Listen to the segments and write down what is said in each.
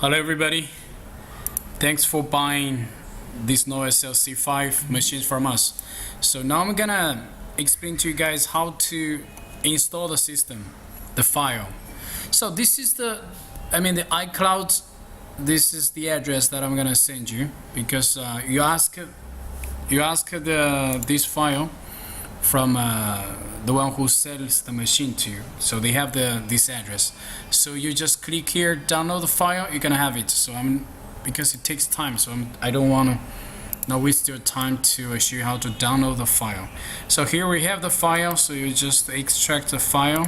Hello everybody, thanks for buying this Novecel C5 machines from us. So now I'm gonna explain to you guys how to install the system, the file. So this is the iCloud. This is the address that I'm gonna send you because you ask this file from the one who sells the machine to you, so they have this address. So you just click here, download the file, you're gonna have it. So because it takes time, so I don't want to not waste your time to show you how to download the file. So here we have the file, so you just extract the file.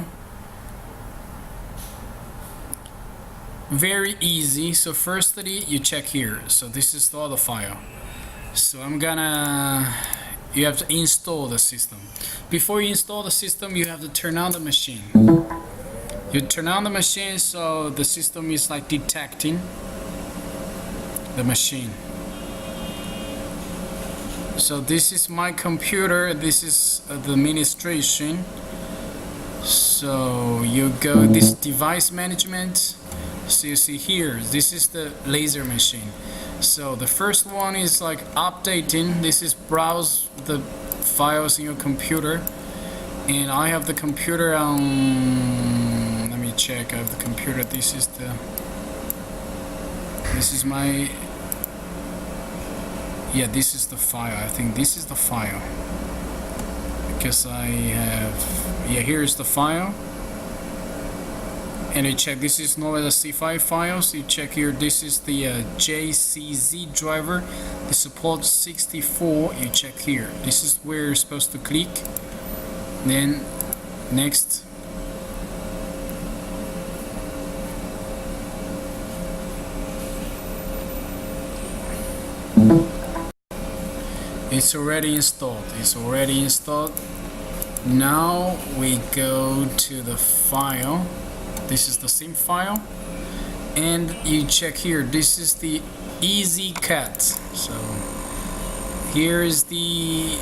Very easy. So firstly you check here, so this is all the file. So you have to install the system. Before you install the system, you have to turn on the machine. You turn on the machine, so the system is like detecting the machine. So this is my computer, this is the administration. So you go this device management. So you see here, this is the laser machine. So the first one is like updating. This is browse the files in your computer, and I have the computer on. Let me check. I have the computer. This is my. Yeah, this is the file. I think this is the file because I have. Yeah, here is the file. And you check, this is Novecel C5 files. You check here, this is the JCZ driver, the support 64. You check here, this is where you're supposed to click. Then next, it's already installed. Now we go to the file. This is the same file, and you check here, this is the easy cut. So here is the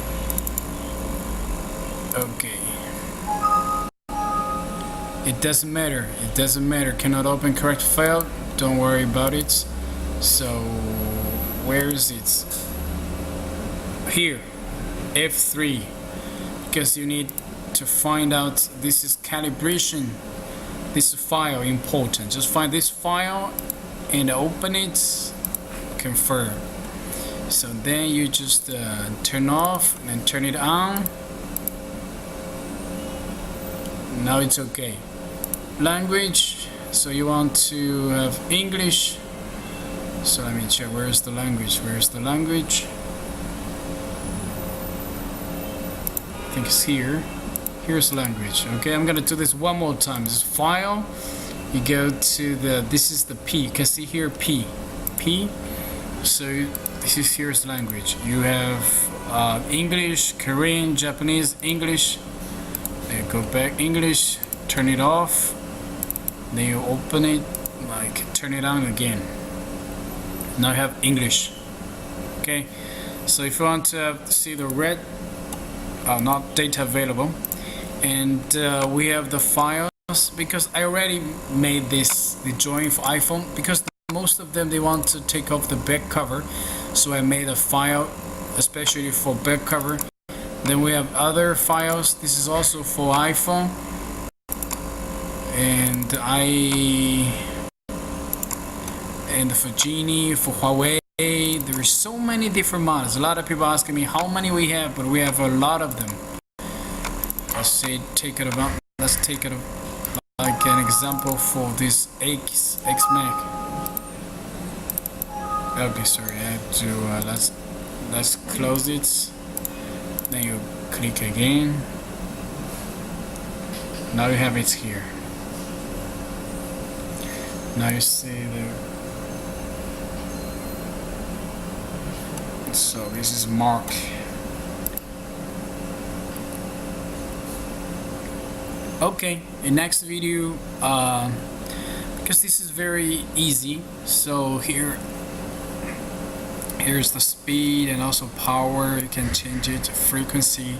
it doesn't matter, cannot open correct file, don't worry about it. So where is it? Here, F3, because you need to find out this is calibration. This file important. Just find this file and open it, confirm. So then you just turn off and turn it on. Now it's okay. Language, so you want to have English. So let me check, where's the language? I think it's here. Here's language. Okay, I'm gonna do this one more time. This is file. You go to this is the P. You can see here P. So this is here's language. You have English, Korean, Japanese, English. Then you go back English. Turn it off. Then you open it. Turn it on again. Now you have English. Okay. So if you want to see the red, not data available. And we have the files, because I already made the drawing for iPhone, because most of them they want to take off the back cover, so I made a file especially for back cover. Then we have other files. This is also for iPhone, and for Genie, for Huawei. There's so many different models. A lot of people asking me how many we have, but we have a lot of them. Let's take it like an example for this X Mac. Okay, sorry, I have to let's close it. Then you click again. Now you have it here. Now you see so this is Mark. Okay, in next video, because this is very easy. So here's the speed and also power. You can change it to frequency.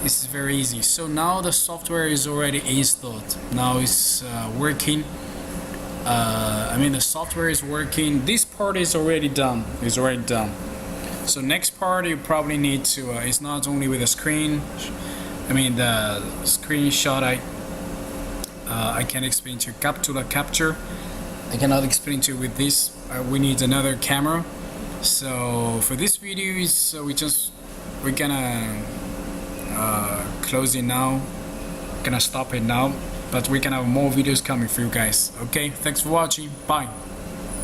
This is very easy. So now the software is already installed. Now it's working. I mean, the software is working. This part is already done. It's already done. So next part you probably need to. It's not only with the screen. I mean, the screenshot. I can explain to capture. I cannot explain to you with this. We need another camera. So for this video, we're gonna close it now. Gonna stop it now. But we can have more videos coming for you guys. Okay, thanks for watching. Bye.